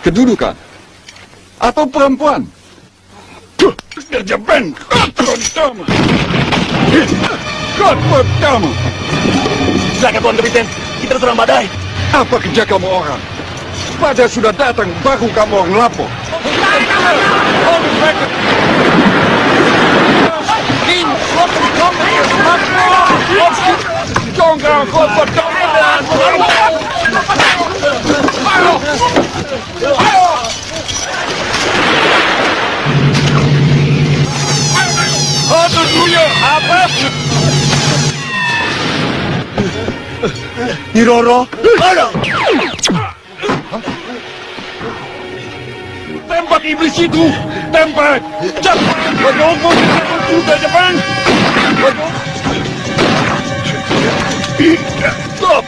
kedudukan, atau perempuan. Kerja Ben, kau pertama. Kau pertama. Silakan Tuan Kapiten, kita serang badai. Apa kerja kamu orang? Badai sudah datang, baru kamu orang lapor. Jangan kau pertama. Aduh dunia, apa? Nyi Roro, Tembak iblis itu! Tembak! Cepat! Menunggu sudah Jepang! Stop!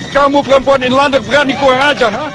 Kamu perempuan inlander berani kurang ajar, ha?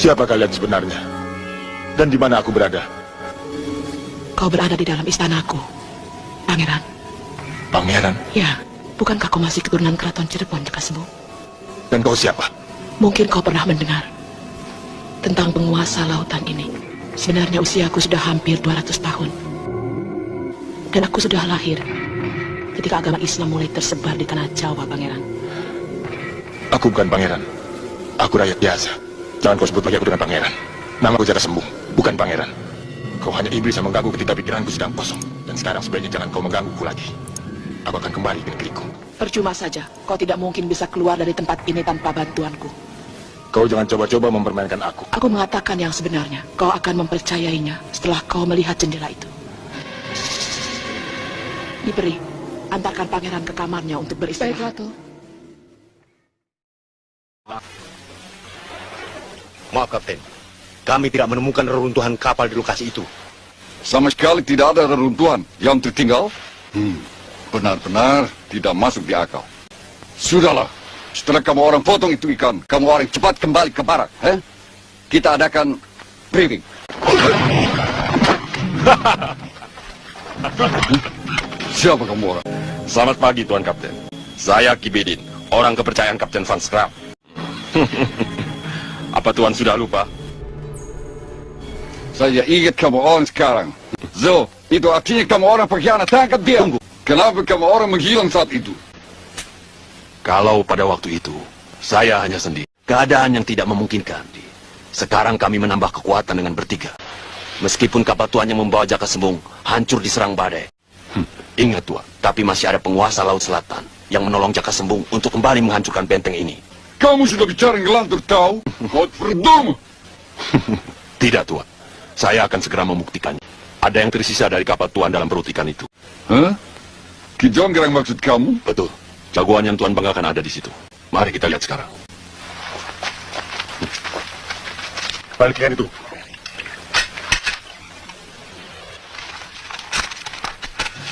Siapa kalian sebenarnya? Dan di mana aku berada? Kau berada di dalam istanaku, Pangeran. Pangeran? Ya, bukankah kau masih keturunan keraton Cirebon Jakasembung? Dan kau siapa? Mungkin kau pernah mendengar tentang penguasa lautan ini. Sebenarnya usiaku sudah hampir 200 tahun. Dan aku sudah lahir ketika agama Islam mulai tersebar di tanah Jawa, Pangeran. Aku bukan pangeran. Aku rakyat biasa. Jangan kau sebut lagi aku dengan pangeran. Nama aku Jakasembung, bukan pangeran. Kau hanya iblis yang mengganggu ketika pikiranku sedang kosong. Dan sekarang sebaiknya jangan kau menggangguku lagi. Aku akan kembali ke negeriku. Percuma saja, kau tidak mungkin bisa keluar dari tempat ini tanpa bantuanku. Kau jangan coba-coba mempermainkan aku. Aku mengatakan yang sebenarnya. Kau akan mempercayainya setelah kau melihat jendela itu. Diberi, antarkan pangeran ke kamarnya untuk beristirahat. Baik, Ratu. Maaf Kapten, kami tidak menemukan reruntuhan kapal di lokasi itu. Sama sekali tidak ada reruntuhan yang tertinggal. Benar-benar tidak masuk di akal. Sudahlah, setelah kamu orang potong itu ikan, kamu orang cepat kembali ke barak. Kita adakan briefing. Siapa kamu orang? Selamat pagi Tuan Kapten. Saya Kibedin, orang kepercayaan Kapten Van Scrap. Apa Tuan sudah lupa? Saya ingat kamu orang sekarang. So, itu artinya kamu orang pengkhianat. Tangkap dia. Tunggu. Kenapa kamu orang menghilang saat itu? Kalau pada waktu itu, saya hanya sendiri. Keadaan yang tidak memungkinkan. Sekarang kami menambah kekuatan dengan bertiga. Meskipun kapal Tuan yang membawa Jakasembung hancur diserang badai. Ingat Tuan, tapi masih ada penguasa Laut Selatan yang menolong Jakasembung untuk kembali menghancurkan benteng ini. Kamu sudah bicara ngelantur tahu? Kau perdomo. Tidak Tuan, saya akan segera membuktikannya. Ada yang tersisa dari kapal Tuan dalam perut ikan itu. Hah? Ki Jonggrang maksud kamu? Betul, jagoan yang Tuan banggakan ada di situ. Mari kita lihat sekarang. Balikkan itu.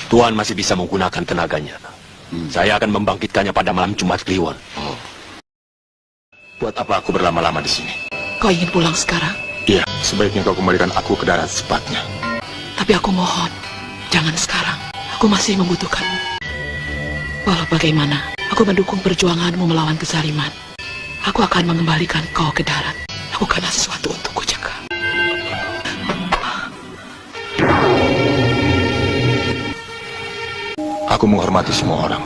Tuan masih bisa menggunakan tenaganya. Saya akan membangkitkannya pada malam Jumat Kliwon. Buat apa aku berlama-lama di sini? Kau ingin pulang sekarang? Iya, sebaiknya kau kembalikan aku ke darat secepatnya. Tapi aku mohon, jangan sekarang. Aku masih membutuhkan. Walau bagaimana, aku mendukung perjuanganmu melawan kezaliman. Aku akan mengembalikan kau ke darat. Lakukanlah sesuatu untukku, Jaka. Aku menghormati semua orang,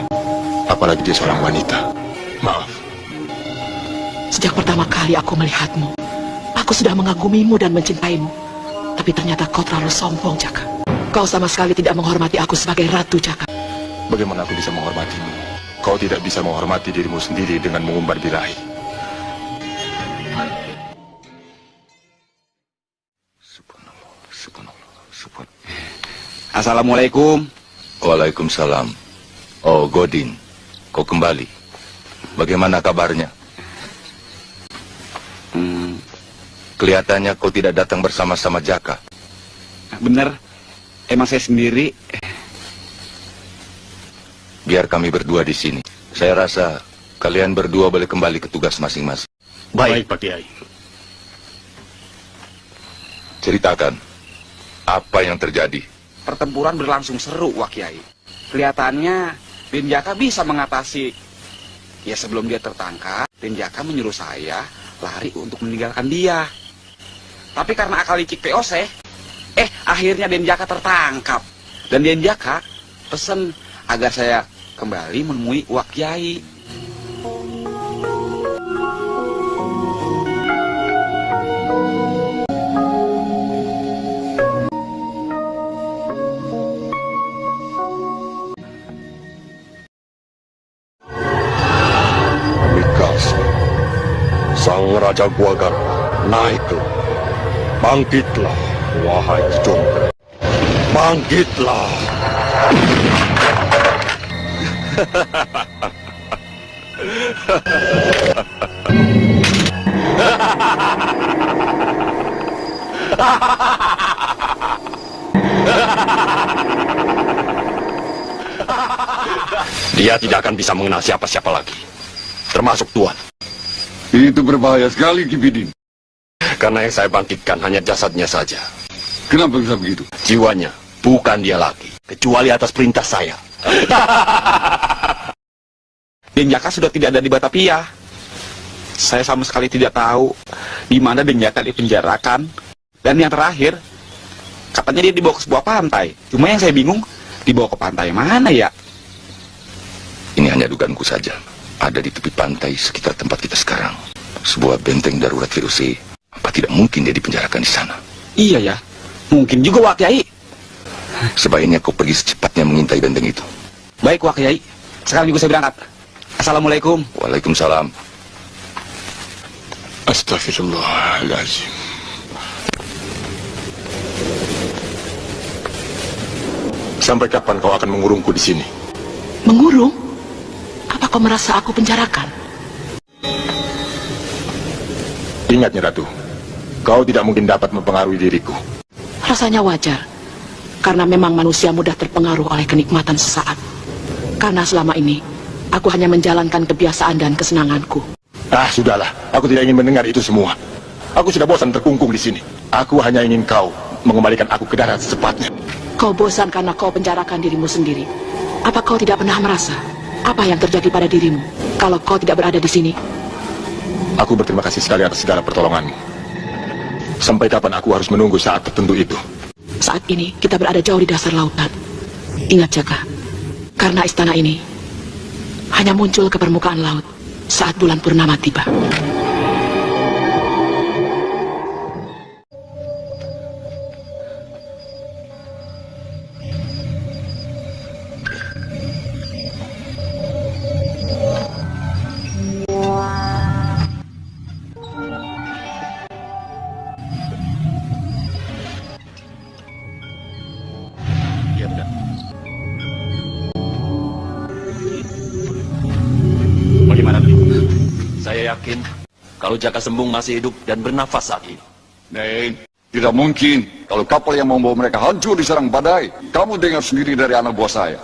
apalagi dia seorang wanita. Maaf. Sejak pertama kali aku melihatmu, aku sudah mengagumimu dan mencintaimu. Tapi ternyata kau terlalu sombong, Jaka. Kau sama sekali tidak menghormati aku sebagai ratu, Jaka. Bagaimana aku bisa menghormatimu? Kau tidak bisa menghormati dirimu sendiri dengan mengumbar birahi. Assalamualaikum. Waalaikumsalam. Oh, Godin, kau kembali. Bagaimana kabarnya? Kelihatannya kau tidak datang bersama-sama Jaka. Bener, emang saya sendiri. Biar kami berdua di sini. Saya rasa kalian berdua boleh kembali ke tugas masing-masing. Baik, Pak Kiai. Ceritakan, apa yang terjadi? Pertempuran berlangsung seru, Wak Kiai. Kelihatannya Den Jaka bisa mengatasi. Ya sebelum dia tertangkap, Den Jaka menyuruh saya lari untuk meninggalkan dia. Tapi karena akal licik POC, akhirnya Den Jaka tertangkap. Dan Den Jaka pesen agar saya kembali menemui Wak Kiai. Mikasa, sang Raja Guagar, naiklah. Bangkitlah, wahai Jombre. Bangkitlah. Dia tidak akan bisa mengenal siapa-siapa lagi, termasuk Tuan. Itu berbahaya sekali, Ki Bidin. Karena yang saya bangkitkan hanya jasadnya saja. Kenapa bisa begitu? Jiwanya bukan dia lagi, kecuali atas perintah saya. Den Jaka sudah tidak ada di Batavia. Saya sama sekali tidak tahu di mana Den Jaka dipenjarakan. Dan yang terakhir, katanya dia dibawa ke sebuah pantai. Cuma yang saya bingung, dibawa ke pantai mana ya? Ini hanya dugaanku saja. Ada di tepi pantai sekitar tempat kita sekarang. Sebuah benteng darurat VOC. Apa tidak mungkin dia dipenjarakan di sana? Iya ya, mungkin juga Wak Kiai. Sebaiknya kau pergi secepatnya mengintai benteng itu. Baik Wak Kiai, sekarang juga saya berangkat. Assalamualaikum. Waalaikumsalam. Astagfirullahaladzim. Sampai kapan kau akan mengurungku di sini? Mengurung? Apa kau merasa aku penjarakan? Ingat, Nyi Ratu, kau tidak mungkin dapat mempengaruhi diriku. Rasanya wajar, karena memang manusia mudah terpengaruh oleh kenikmatan sesaat. Karena selama ini, aku hanya menjalankan kebiasaan dan kesenanganku. Ah, sudahlah, aku tidak ingin mendengar itu semua. Aku sudah bosan terkungkung di sini. Aku hanya ingin kau mengembalikan aku ke darat secepatnya. Kau bosan karena kau penjarakan dirimu sendiri. Apa kau tidak pernah merasa apa yang terjadi pada dirimu kalau kau tidak berada di sini? Aku berterima kasih sekali atas segala pertolonganmu. Sampai kapan aku harus menunggu saat tertentu itu? Saat ini kita berada jauh di dasar lautan. Ingat Jaka, karena istana ini hanya muncul ke permukaan laut saat bulan purnama tiba. Bagaimana? Saya yakin kalau Jaka Sembung masih hidup dan bernafas saat ini. Nen, tidak mungkin. Kalau kapal yang membawa mereka hancur diserang badai. Kamu dengar sendiri dari anak buah saya.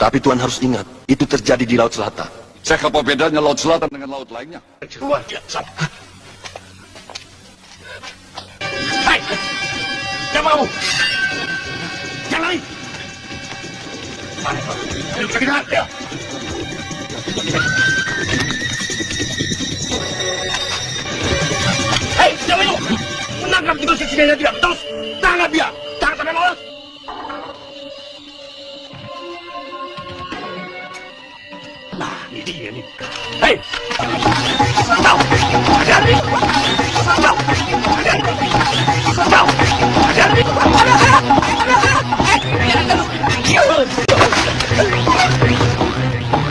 Tapi Tuan harus ingat, itu terjadi di Laut Selatan. Saya apa bedanya laut selatan dengan laut lainnya? Luar biasa. Hai! Siapa kamu? Jangan lari! Ayo sakit hati ya. Hei, siapa itu? Menangkap juga sisinya dia. Terus, tangkap dia. Jangan sampai lolos. Nah, ini dia nih. Hei! Tahu! Hati-hati! Tahu! Hati-hati! Tahu! Hati-hati!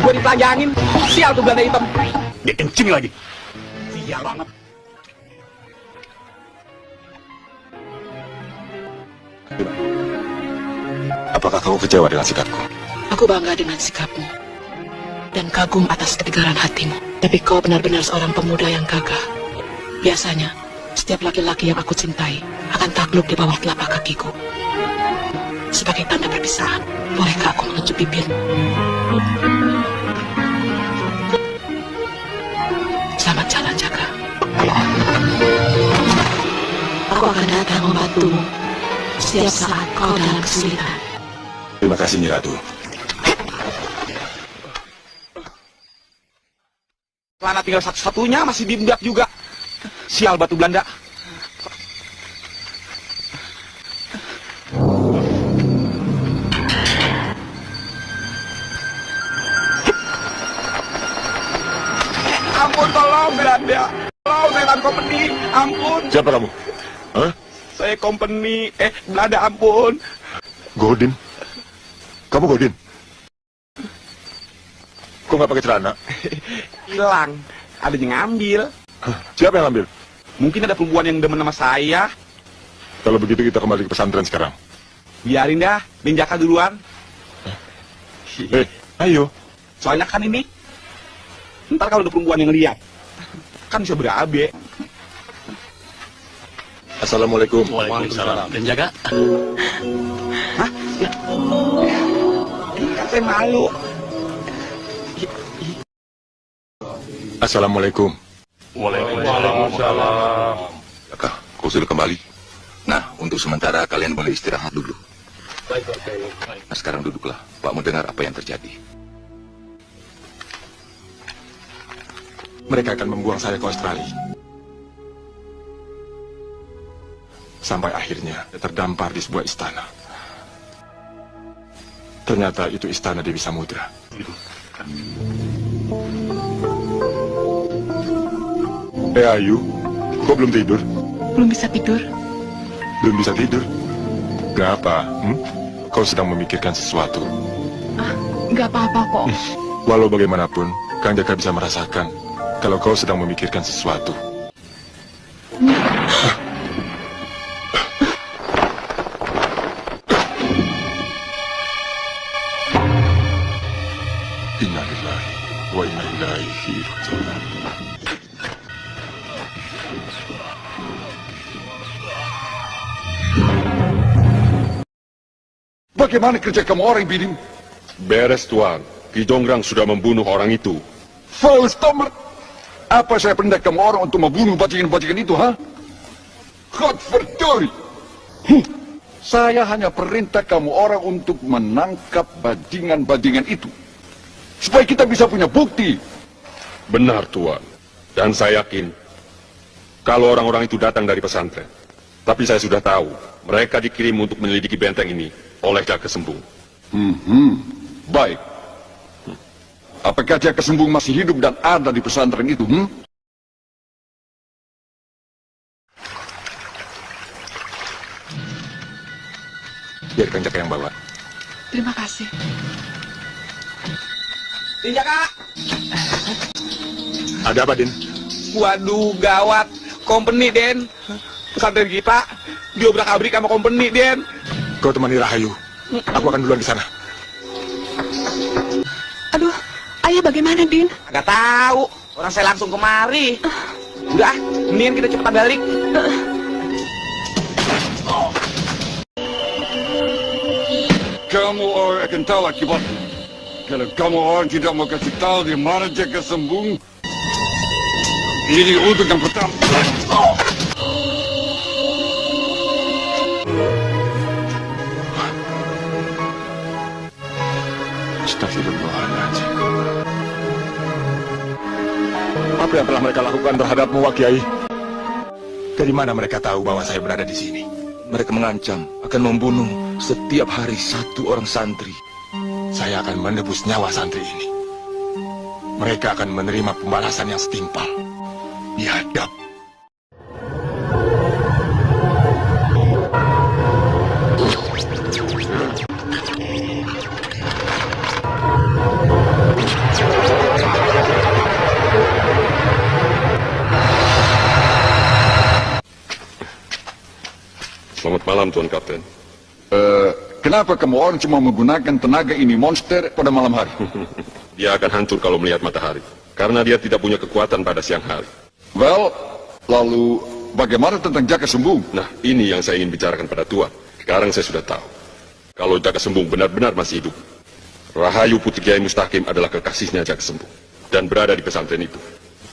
Gue dipelajangin. Sial tuh Belanda hitam. Dia kencing lagi. Sial banget. Apakah kamu kecewa dengan sikapku? Aku bangga dengan sikapmu dan kagum atas ketegaran hatimu. Tapi kau benar-benar seorang pemuda yang gagah. Biasanya, setiap laki-laki yang aku cintai akan takluk di bawah telapak kakiku. Sebagai tanda perpisahan, bolehkah aku menunjuk bibirmu? Selamat jalan, Jaka. Aku akan datang membantumu setiap saat kau dalam kesulitan. Terima kasih, Nyi Ratu. Celana tinggal satu-satunya masih dibedak juga. Sial batu Belanda. Ampun, tolong Belanda. Tolong, saya dalam company. Ampun. Siapa kamu? Hah? Saya company. Belanda, ampun. Godin? Kamu Godin? Kok nggak pakai celana? Hilang. Ada yang ngambil. Hah? Siapa yang ambil? Mungkin ada perempuan yang demen sama saya. Kalau begitu kita kembali ke pesantren sekarang. Biarin dah, Benjaka duluan. Ayo. Soalnya kan ini, ntar kalau ada perempuan yang lihat, kan bisa berabe. Assalamualaikum. Waalaikumsalam. Dan jaga. Hah? Ya. Ini kan saya malu. Assalamualaikum. Waalaikumsalam. Jaka, kau sudah kembali? Nah, untuk sementara kalian boleh istirahat dulu. Nah, sekarang duduklah. Pak mau dengar apa yang terjadi. Mereka akan membuang saya ke Australia. Sampai akhirnya saya terdampar di sebuah istana. Ternyata itu istana Dewi Samudra. Ayu, kok belum tidur? Belum bisa tidur. Belum bisa tidur? Kenapa? Kau sedang memikirkan sesuatu. Nggak apa-apa kok. Walau bagaimanapun, Kang Jaka bisa merasakan kalau kau sedang memikirkan sesuatu. Innalillahi wa inna ilaihi raji'un. Bagaimana kerja kamu orang, Bidim? Beres, Tuan. Ki Jonggrang sudah membunuh orang itu. Volstomer! Apa saya perintah kamu orang untuk membunuh bajingan-bajingan itu, ha? Godverdorie! Saya hanya perintah kamu orang untuk menangkap bajingan-bajingan itu. Supaya kita bisa punya bukti. Benar, Tuan. Dan saya yakin, kalau orang-orang itu datang dari pesantren. Tapi saya sudah tahu, mereka dikirim untuk menyelidiki benteng ini oleh Jaka Sembung. Baik. Apakah Jaka Sembung masih hidup dan ada di pesantren itu? Biar Kang Jaka yang bawa. Terima kasih. Benjaka! Ada apa, Din? Waduh, gawat. Company, Den. Pesantren kita diobrak-abrik sama company, Den. Kau temani Rahayu. Aku akan duluan ke sana. Aduh, ayah bagaimana, Din? Agak tahu. Orang saya langsung kemari. Udah, mendingan kita cepetan balik. Kamu akan tahu akibatnya. Kalau kamu orang tidak mau kasih tahu di mana Jaka Sembung, ini untuk yang pertama. Astagfirullahaladzim. Apa yang telah mereka lakukan terhadapmu, Wak Kiai? Dari mana mereka tahu bahwa saya berada di sini? Mereka mengancam akan membunuh setiap hari satu orang santri. Saya akan menebus nyawa santri ini. Mereka akan menerima pembalasan yang setimpal. Biadab. Selamat malam, Tuan Kapten. Kenapa kamu orang cuma menggunakan tenaga ini monster pada malam hari? Dia akan hancur kalau melihat matahari, karena dia tidak punya kekuatan pada siang hari. Well, lalu bagaimana tentang Jaka Sembung? Nah, ini yang saya ingin bicarakan pada Tuan. Sekarang saya sudah tahu. Kalau Jaka Sembung benar-benar masih hidup, Rahayu Putri Kiai Mustaqim adalah kekasihnya Jaka Sembung, dan berada di pesantren itu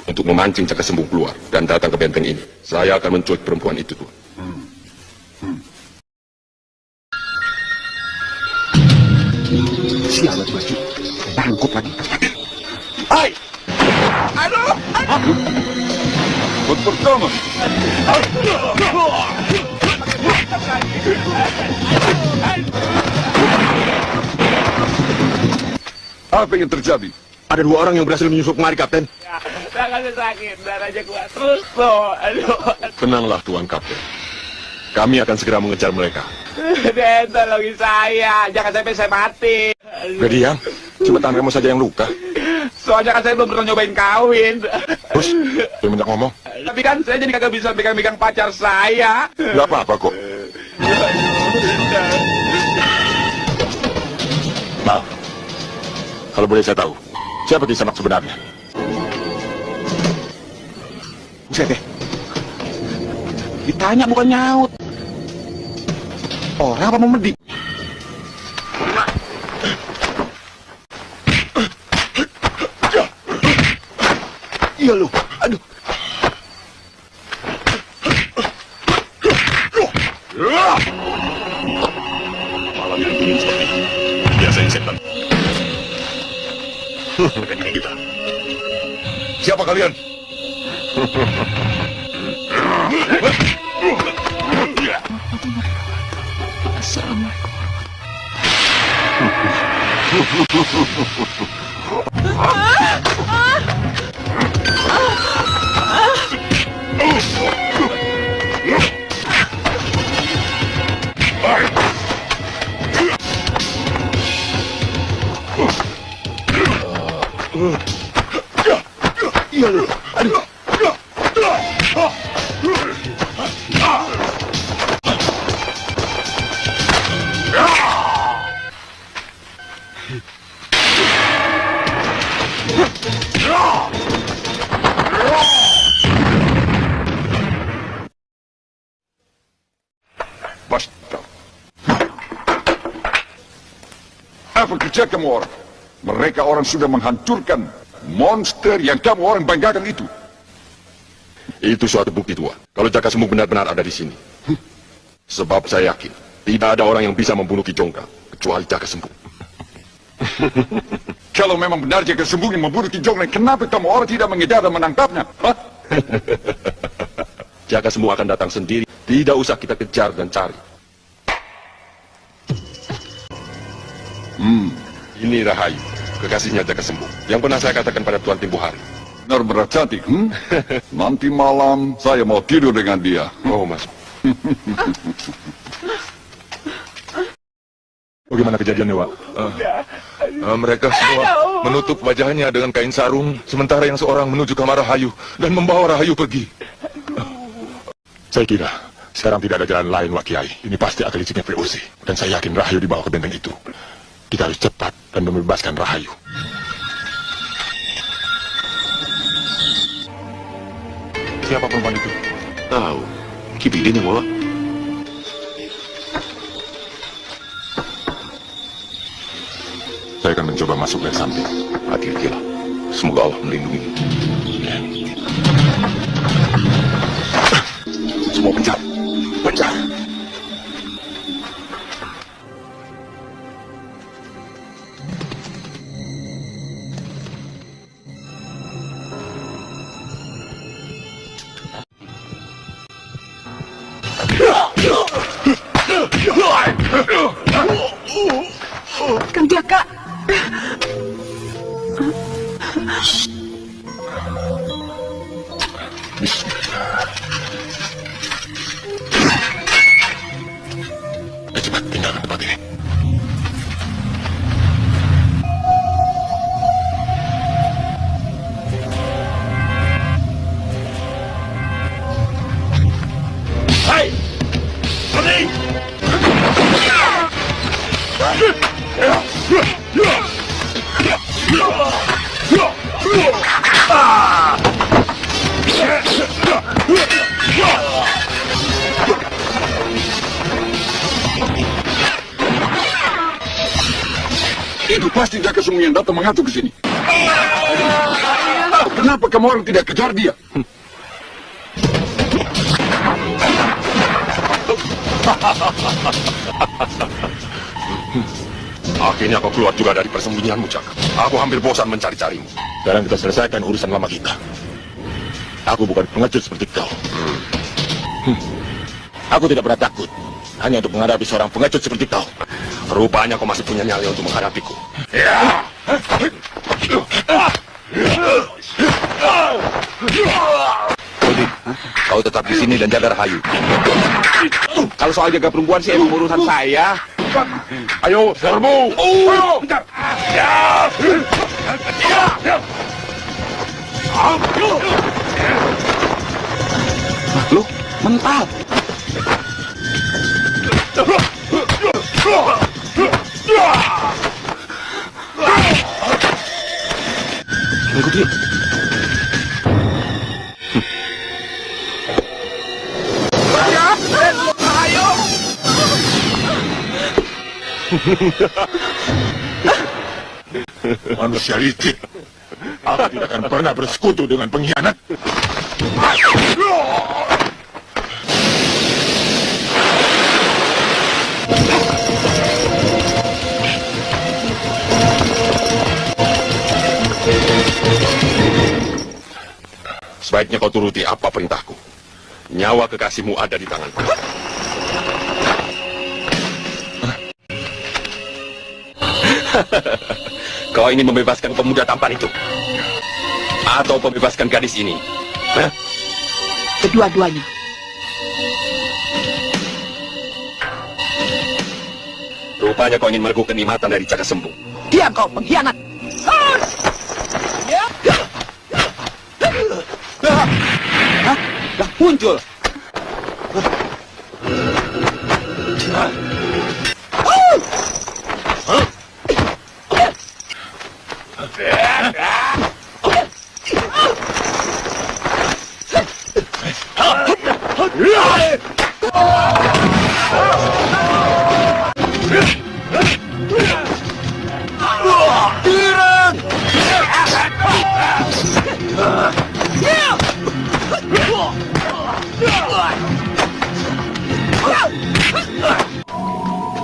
untuk memancing Jaka Sembung keluar dan datang ke benteng ini. Saya akan menculik perempuan itu, Tuan. Sialan baju, tangkup lagi. Hai! Aduh! Pertama. Apa yang terjadi? Ada 2 orang yang berhasil menyusup kemari, Kapten. Tangannya sakit, darahnya kuat terus tuh. Aduh. Tenanglah, Tuan Kapten. Kami akan segera mengejar mereka. Den, tolongin saya. Jangan sampai saya mati. Udah diam. Cuma tangan kamu saja yang luka. Soalnya kan saya belum pernah nyobain kawin. Terus, saya minta ngomong. Tapi kan saya jadi kagak bisa pegang-pegang pacar saya. Gak apa-apa kok. Maaf. Kalau boleh saya tahu, siapa Kisanak sebenarnya? Buset deh. Ditanya bukan nyaut. Orang apa memedi? Iya lu, aduh. Malam yang dingin seperti ini. Biasanya setan. Dengan kita. Siapa kalian? Assalamualaikum. Iya lu, aduh. Basta. Apa kerja kamu orang? Mereka orang sudah menghancurkan monster yang kamu orang banggakan itu. Itu suatu bukti, Tuan. Kalau Jaka Sembung benar-benar ada di sini. Sebab saya yakin, tidak ada orang yang bisa membunuh Ki Jonggrang, kecuali Jaka Sembung. Kalau memang benar Jaka Sembung yang membunuh Ki Jonggrang, kenapa kamu orang tidak mengejar dan menangkapnya? Hah? Jaka Sembung akan datang sendiri. Tidak usah kita kejar dan cari. Ini Rahayu, kekasihnya Jaka Sembung, yang pernah saya katakan pada Tuan Timbu Hari. Benar-benar cantik, Nanti malam saya mau tidur dengan dia. Oh, Mas. Bagaimana kejadiannya, Wak? Mereka semua menutup wajahnya dengan kain sarung, sementara yang seorang menuju kamar Rahayu dan membawa Rahayu pergi. Saya kira sekarang tidak ada jalan lain, Wak Kiai. Ini pasti akan licinnya VOC. Dan saya yakin Rahayu dibawa ke benteng itu. Kita harus cepat dan membebaskan Rahayu. Siapa perempuan itu? Tahu. Kibidin yang bawa. Saya saya akan mencoba masuk dari samping. Hati-hatilah. Semoga Allah melindungi. Semua pencar. Pencar. Kang Jaka. Cepat tinggalkan tempat ini. Hai! Berhenti! Itu pasti Jaka Sembung yang datang mengatur ke sini. Kenapa kamu orang tidak kejar dia? Akhirnya kau keluar juga dari persembunyianmu, Jaka. Aku hampir bosan mencari-carimu. Sekarang kita selesaikan urusan lama kita. Aku bukan pengecut seperti kau. Aku tidak pernah takut. Hanya untuk menghadapi seorang pengecut seperti kau. Rupanya kau masih punya nyali untuk menghadapiku. Ya! Rudi, kau tetap di sini dan jaga Rahayu. Kalau soal jaga perempuan sih emang urusan saya. Ayo, serbu! Ayo! Ya! Loh, mental. Ikut yuk. Manusia licik. Aku tidak akan pernah bersekutu dengan pengkhianat. Sebaiknya kau turuti apa perintahku. Nyawa kekasihmu ada di tanganku. Kau ingin membebaskan pemuda tampan itu? Atau membebaskan gadis ini? Hah? Kedua-duanya. Rupanya kau ingin merebut kenikmatan dari Jaka Sembung. Diam kau, pengkhianat. Hah? Dah muncul.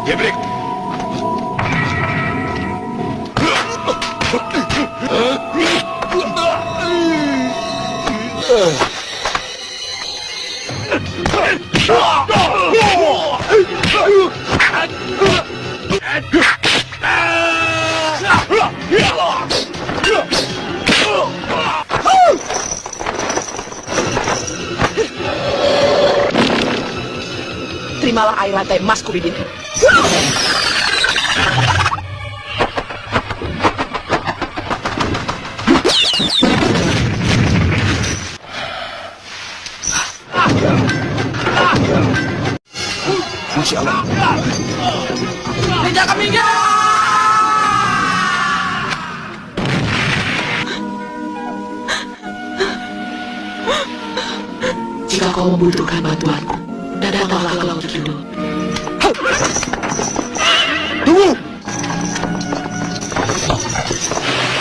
Gebrik! Terimalah air lantai emasku, Bibin. Masya Allah. Jaka minggir! Jika kau membutuhkan bantuanku, datanglah ke Laut Kidul. Tunggu! Gusti.